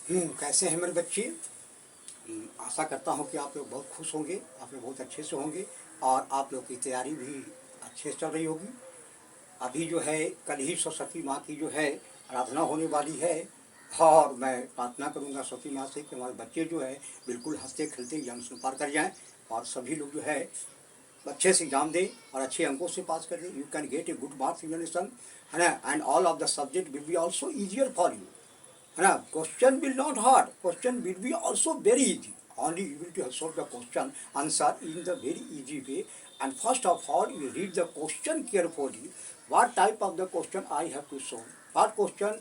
कैसे हैं मेरे बच्चे। आशा करता हूँ कि आप लोग बहुत खुश होंगे, आप लोग बहुत अच्छे से होंगे और आप लोग की तैयारी भी अच्छे से चल रही होगी। अभी जो है कल ही सरस्वती माँ की जो है आराधना होने वाली है और मैं प्रार्थना करूँगा सरस्वती माँ से कि हमारे बच्चे जो है बिल्कुल हंसते खेलते एग्जाम से पार कर जाएँ और सभी लोग जो है अच्छे से एग्जाम दें और अच्छे अंकों से पास कर दें। You can get a good marks examination, है ना, and all of the subject will be also easier for you, है ना। Question will not hard, question will be also very easy, only you will to solve the question answer in the very easy way. And first of all you read the question carefully, what type of the question I have to solve, what question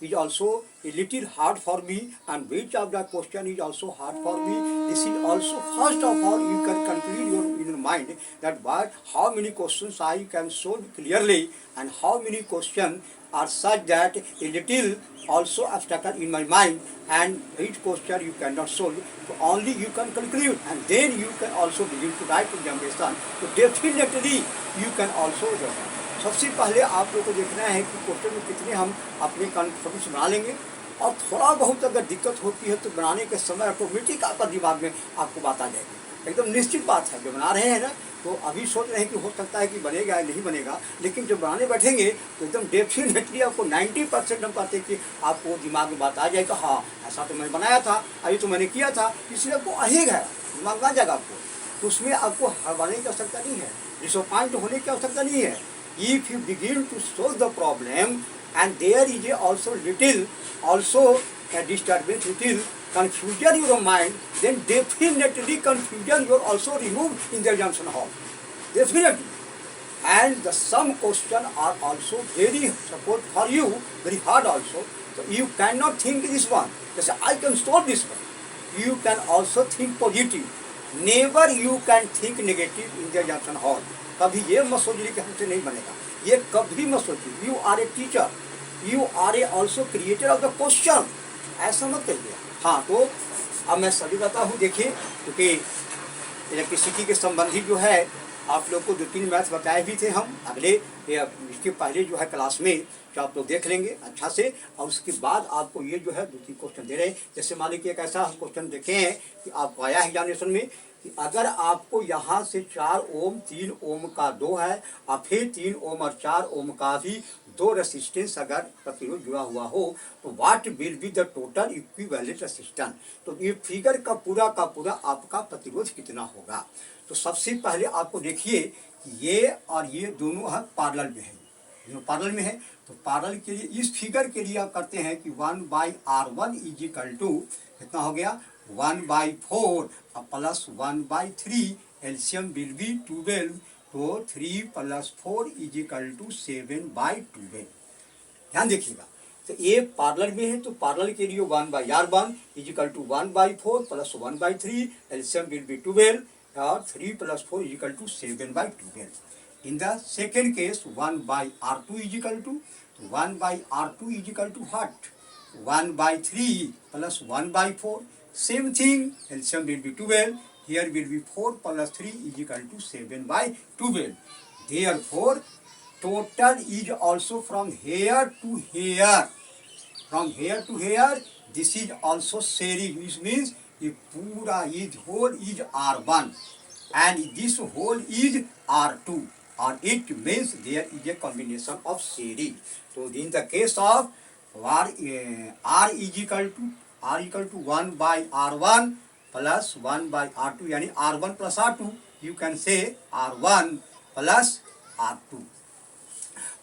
is also a little hard for me and which of the question is also hard for me. This is also first of all you can conclude in your mind that how many questions I can solve clearly and how many questions are such that a little also obstacle in my mind and each question you cannot solve, so only you can conclude and then you can also begin to write examination, so definitely you can also do that. सबसे पहले आप लोग को देखना है कि question में कितने हम अपने कॉन्फिडेंस बना लेंगे और थोड़ा बहुत अगर दिक्कत होती है तो बनाने के समय ऑटोमेटिक आपका दिमाग में आपको बात आ जाएगी। एकदम निश्चित बात है, जो बना रहे हैं ना तो अभी सोच रहे हैं कि हो सकता है कि बनेगा या नहीं बनेगा, लेकिन जब बनाने बैठेंगे तो एकदम डेफिनेटली आपको 90% हम कहते हैं कि आपको दिमाग में बात आ जाएगा, हाँ ऐसा तो मैंने बनाया था, अभी तो मैंने किया था, इसलिए आपको आएगा, दिमाग में आ जाएगा आपको। तो उसमें आपको हड़बड़ाने की आवश्यकता नहीं है, डिसअपॉइंट होने की आवश्यकता नहीं है। If you begin to solve the problem and there is also little also a disturbance, little confusion in your mind, then definitely confusion you are also removed in the examination hall, definitely. And the some question are also very support for you, very hard also, so you cannot think this one, just I can solve this one. You can also think positive, never you can think negative in the examination hall. कभी ये मत सोचिए कि हमसे नहीं बनेगा, ये कभी मत सोचिए। You are a teacher, you are a also creator of the question, ऐसा मत कहिए। हाँ, तो अब मैं सभी बताता हूँ, देखिए क्योंकि इलेक्ट्रिसिटी के संबंधी जो है आप लोग को 2-3 मैथ्स बताए भी थे हम अगले इसके पहले जो है क्लास में, जो आप लोग देख लेंगे अच्छा से, और उसके बाद आपको ये जो है 2-3 क्वेश्चन दे रहे हैं। जैसे मान लीजिए एक ऐसा क्वेश्चन देखे हैं कि आपको आया है एग्जामिनेशन में कि अगर आपको यहाँ से 4 ओम 3 ओम का 2 है और फिर 3 ओम और 4 ओम का भी 2 रेसिस्टेंस अगर प्रतिरोध जुड़ा हुआ हो तो what will be the total equivalent resistance, तो ये फिगर का पूरा आपका प्रतिरोध कितना होगा। तो सबसे पहले आपको देखिए कि ये और ये दोनों है पैरेलल में है, दोनों पैरेलल में है, तो पैरेलल के लिए इस फिगर के लिए आप करते हैं कि 1/r1 इज इक्वल टू कितना हो गया 1/4 प्लस 1/3, एलसीएम विल बी 12, तो 3 + 4 इज इक्वल टू 7/12। ध्यान देखिएगा, तो ये पैरेलल में है तो पैरेलल के लिए 1/r1 इज इक्वल टू 1/4 प्लस 1/3, एलसीएम विल बी 12 और 3 + 4 is equal to 7/12। In the second case 1/r2 is equal to 1/r2 is equal to what? 1/3 plus 1/4. Same thing, LCM will be 12. Here will be 4 plus 3 is equal to 7/12. Therefore, total is also from here to here. From here to here, this is also series, which means the pura is whole is R1 and this whole is R2. Or it means there is a combination of series. So in the case of R is equal to 1/r1 plus 1/r2, यानी R1 plus R2, you can say R1 plus R2.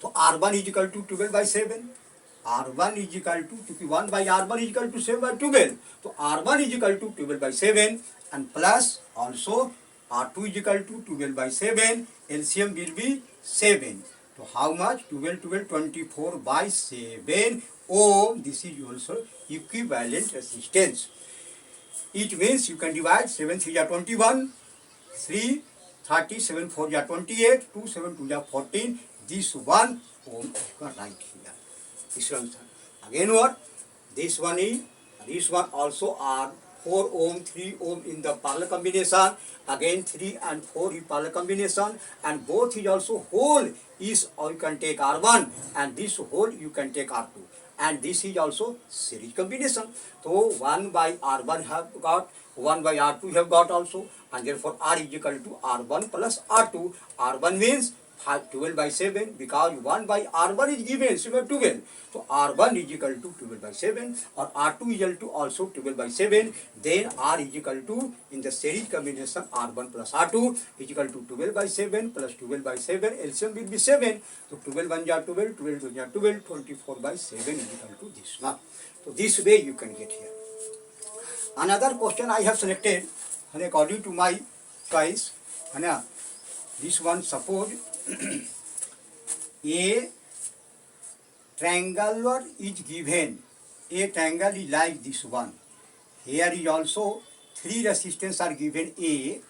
तो R1 is equal to 12/7, R1 is equal to, क्योंकि 1/r1 is equal to 7/12, तो R1 is equal to 12/7 and plus also R2 is equal to 12/7, LCM will be 7. So how much? 12, 12, 24/7 ohm. This is also equivalent resistance. It means you can divide 7 3 are 21, 3 30, 7 4 are 28, 2 7 2 are 14. This 1 ohm is right here. This one again what? This one is, this one also are 4 ohm, 3 ohm in the parallel combination, again 3 and 4 is parallel combination, and both is also whole is, or you can take R1 and this whole you can take R2. and this is also series combination. So 1 by R1 have got, 1 by R2 have got also, and therefore R is equal to R1 plus R2. R1 means 12 by 7, because 1 by R1 is given, so 12. So R1 is equal to 12 by 7, or R2 is equal to also 12 by 7. Then R is equal to, in the series combination, R1 plus R2 is equal to 12 by 7 plus 12 by 7. LCM will be 7. So 12 1 ja 12, 12 2 ja 12, 24 by 7 is equal to this one. So this way you can get here. Another question I have selected, and according to my choice, this one, suppose a triangular is given, a triangle is like this one. Here is also 3 resistance are given, A,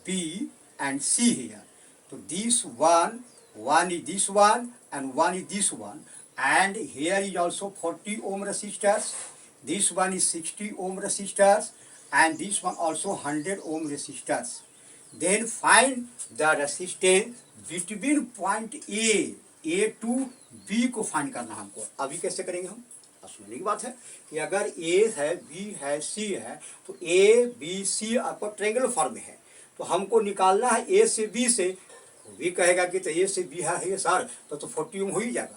B and C here. So this one is this one and one is this one, and here is also 40 ohm resistors. This one is 60 ohm resistors, and this one also 100 ohm resistors. Then find the resistance between point A to B को find करना हमको. अभी कैसे करेंगे हम? सुनने की बात है कि अगर A है, B है, C है, तो A, B, C आपको ट्रायंगल फॉर्म में है, तो हमको निकालना है A से B से. वो भी कहेगा कि तो A से B है सर, तो 40 ओम हो ही जाएगा.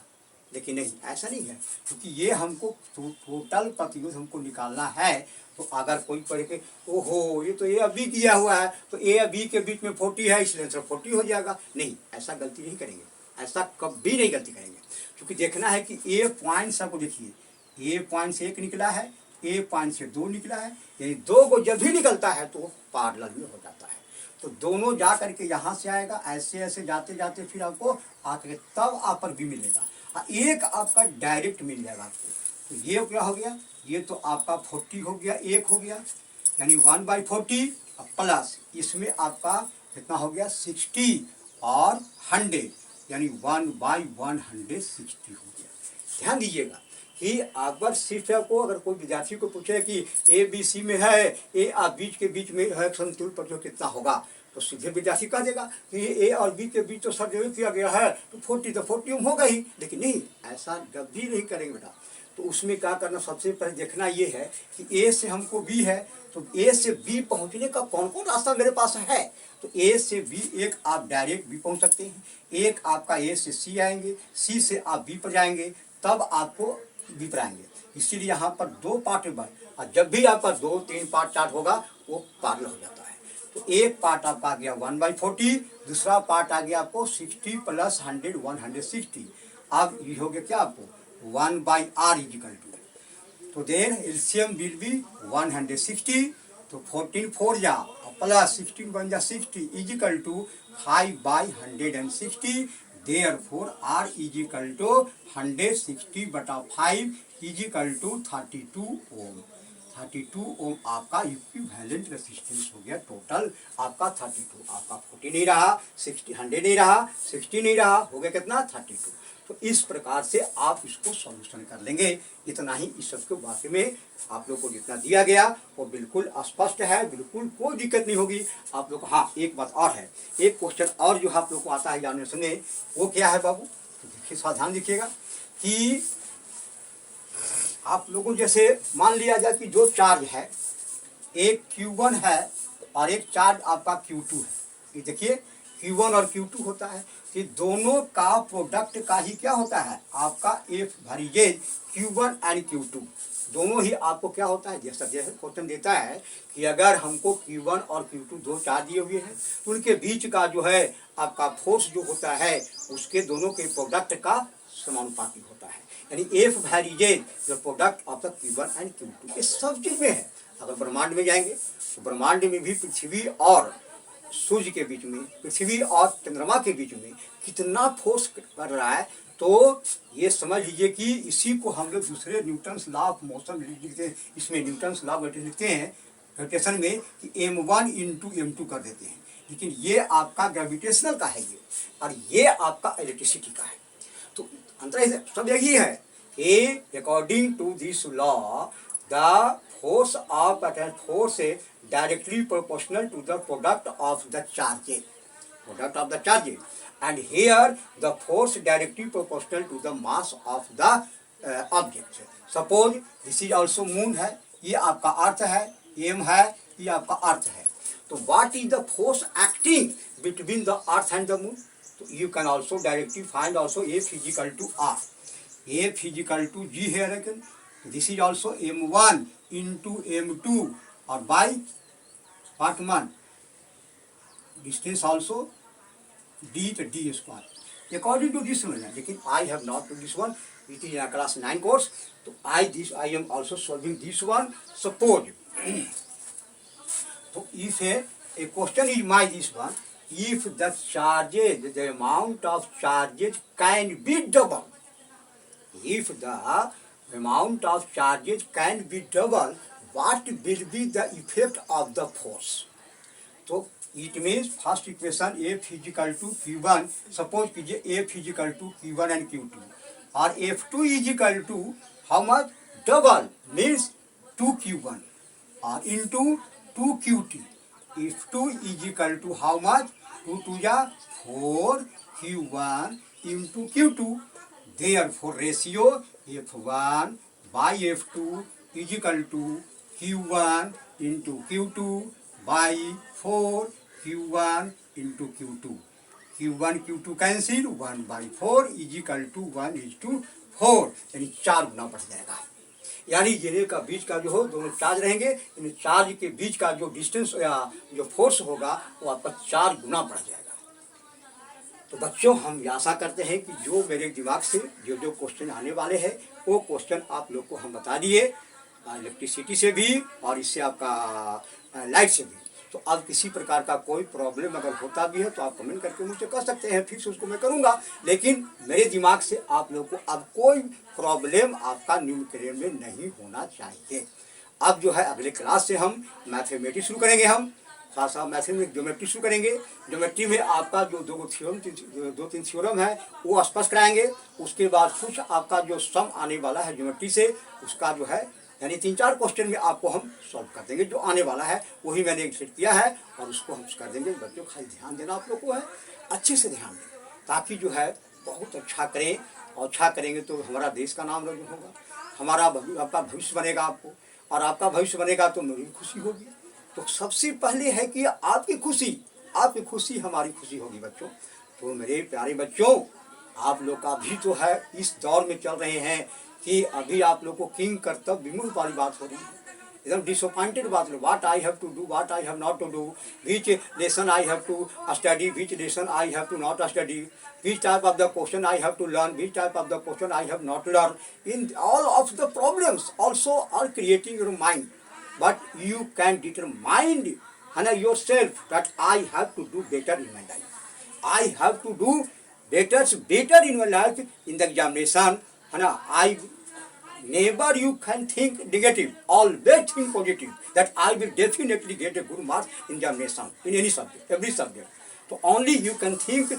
लेकिन नहीं, ऐसा नहीं है, क्योंकि ये हमको टोटल प्रतिरोध हमको निकालना है. तो अगर कोई पढ़े के ओहो ये तो ए बी किया हुआ है, तो ए बी के बीच में 40 है, इसलिए आंसर 40 हो जाएगा. नहीं, ऐसा गलती नहीं करेंगे, ऐसा कभी नहीं गलती करेंगे. क्योंकि देखना है कि ए पॉइंट सबको देखिए, ए पॉइंट से 1 निकला है, ए पॉइंट से 2 निकला है, यानी 2 को जब भी निकलता है तो पैरेलल में हो जाता है. तो दोनों जा करके यहाँ से आएगा, ऐसे ऐसे जाते जाते फिर आपको आकर तब आप पर भी मिलेगा. एक आपका डायरेक्ट मिल जाएगा आपको. तो ये क्या हो गया, ये तो आपका 40 हो गया, 1 हो गया, यानी 1 by 40 प्लस इसमें आपका कितना हो गया 60 और 100, यानी 1 by 160 हो गया. ध्यान दीजिएगा कि अगर सिर्फ को अगर कोई विद्यार्थी को पूछे कि ए बी सी में है, ए और बीच के बीच में है संतुल पर कितना होगा, तो सीधे विद्यार्थी कह देगा कि ए और बी के बीच तो सर्वे किया गया है, तो 40 ओम होगा ही. लेकिन नहीं, ऐसा कभी नहीं करेंगे बेटा. तो उसमें क्या करना, सबसे पहले देखना ये है कि ए से हमको बी है, तो ए से बी पहुंचने का कौन कौन रास्ता मेरे पास है. तो ए से बी, एक आप डायरेक्ट बी पहुंच सकते हैं, एक आपका ए से सी आएंगे, सी से आप बी पर जाएंगे, तब आपको बी पर आएंगे. इसीलिए यहाँ पर 2 पार्ट है, और जब भी आपका 2-3 पार्ट स्टार्ट होगा वो पैरेलल हो जाता है. तो एक पार्ट आपका आ गया 1 by 40, दूसरा पार्ट आ गया आपको 60 प्लस 100 160. अब ये हो गया क्या आपको 1 by R is equal to, तो देन एलसीएम विल बी 160. तो 14 4 जा प्लस 16 1 जा 60 is equal to 5 by 160. Therefore R is equal to 160 बटा 5 इज इक्वल टू 32 ओम. 32 ओम आपका इक्विवेलेंट रेसिस्टेंस हो गया. टोटल आपका 32, आपका 40 नहीं रहा, 60 100 नहीं रहा, 60 नहीं रहा, हो गया कितना 32. तो इस प्रकार से आप इसको सॉल्यूशन कर लेंगे. इतना ही इस सबके वाक्य में आप लोग को जितना दिया गया वो बिल्कुल स्पष्ट है, बिल्कुल कोई दिक्कत नहीं होगी आप लोग. हाँ, एक बात और है, एक क्वेश्चन और जो आप लोग को आता है जानने सुने, वो क्या है बाबू, तो देखिए सावधान देखिएगा कि आप लोगों जैसे मान लिया जाए कि जो चार्ज है, एक Q1 है और एक चार्ज आपका Q2 है. ये देखिए Q1 और Q2 होता है कि दोनों का प्रोडक्ट का ही क्या होता है आपका एफ वेरिएज Q1 एंड Q2. दोनों ही आपको क्या होता है, जैसा क्वेश्चन देता है कि अगर हमको Q1 और Q2 दो चार्ज दिए हुए हैं, तो उनके बीच का जो है आपका फोर्स जो होता है उसके दोनों के प्रोडक्ट का समानुपाती होता है. यानी एफ वेरिएज जो product of the Q1 and Q2 ये सब चीज में है. अगर ब्रह्मांड में जाएंगे तो ब्रह्मांड में भी पृथ्वी और सूर्य के बीच में, पृथ्वी और चंद्रमा के बीच में कितना फोर्स कर रहा है, तो ये समझ लीजिए कि इसी को हम लोग दूसरे न्यूटन्स लॉ ऑफ मोशन लिखते हैं. इसमें न्यूटन्स लॉ ऑफ लिखते हैं ग्रेविटेशन में कि m1 इंटू m2 कर देते हैं. लेकिन ये आपका ग्रेविटेशनल का है ये, और ये आपका इलेक्ट्रिसिटी का है. तो अंतर सब यही है कि according to this law the force of a force directly proportional to the product of the charges. Product of the charges. And here the force directly proportional to the mass of the object. Suppose this is also moon है, ये आपका earth है, M है, ये आपका earth है। तो what is the force acting between the earth and the moon? तो you can also directly find also F equal to R, F equal to G है, लेकिन this is also M1 into M2 और by part 1 distance also D square according to this one है, लेकिन I have not to this one, it is class 9 course. तो I am also solving this one. Suppose तो if a question is my this one, if the charges, the amount of charges can be double, if the amount of charges can be double, what will be the effect of the force? तो it means first equation F is equal to Q1, suppose कीजिए F is equal to Q1 and Q2 और F2 is equal to how much? Double means 2Q1 और into 2QT. If 2 is equal to how much? 2 to 4 Q1 into Q2. Therefore ratio F1 by F2 is equal to Q1 into Q2 by 4 Q1 into Q2. Q1 Q2 cancel, 1 by 4 is equal to 1 is to 4, यानी 4 गुना बढ़ जाएगा। यानी ये का बीच का जो हो दोनों चार्ज रहेंगे, इन चार्ज के बीच का जो डिस्टेंस या जो फोर्स होगा वो आपका 4 गुना बढ़ जाएगा। तो बच्चों हम आशा करते हैं कि जो मेरे दिमाग से जो जो क्वेश्चन आने वाले हैं वो क्वेश्चन आप लोग को हम बता दिए, इलेक्ट्रिसिटी से भी और इससे आपका लाइट से भी। तो अब किसी प्रकार का कोई प्रॉब्लम अगर होता भी है तो आप कमेंट करके मुझसे कह सकते हैं, फिर से उसको मैं करूँगा। लेकिन मेरे दिमाग से आप लोगों को अब कोई प्रॉब्लम आपका न्यूमेरिकल में नहीं होना चाहिए। अब जो है अगले क्लास से हम मैथमेटिक्स शुरू करेंगे, हम साथ साथ मैथमेटिक्स ज्योमेट्री शुरू करेंगे। ज्योमेट्री में आपका जो दो तीन थ्योरम है वो स्पष्ट कराएंगे। उसके बाद कुछ आपका जो सम आने वाला है ज्योमेट्री से उसका जो है यानी 3-4 क्वेश्चन में आपको हम सॉल्व कर देंगे। जो आने वाला है वही मैंने सेट किया है और उसको हम कर देंगे। बच्चों खाली ध्यान देना आप लोग को है, अच्छे से ध्यान दें ताकि जो है बहुत अच्छा करें, और अच्छा करेंगे तो हमारा देश का नाम रोशन होगा, हमारा आपका भविष्य बनेगा आपको, और आपका भविष्य बनेगा तो मेरी खुशी होगी। तो सबसे पहले है कि आपकी खुशी हमारी खुशी होगी बच्चों। तो मेरे प्यारे बच्चों आप लोग का भी तो है इस दौर में चल रहे हैं कि अभी आप लोग को किंग कर्तव्य विमुख वाली बात हो रही है, एकदम डिसअपॉइंटेड बात हो। What I have to do, what I have not to do, which lesson I have to study, which lesson I have to not study, which type of the question I have to learn, which type of the question I have not learn. In all of the problems also are creating your mind, but you can determine yourself that I have to do better in my life. I have to do better in my life in the examination. I never you can think negative, always think positive, that I will definitely get a good mark in examination in any subject, every subject. So only you can think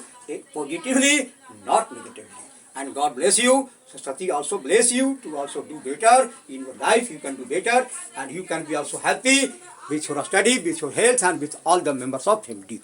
positively, not negatively. And God bless you. Sati also bless you to also do better in your life. You can do better and you can be also happy with your study, with your health and with all the members of family.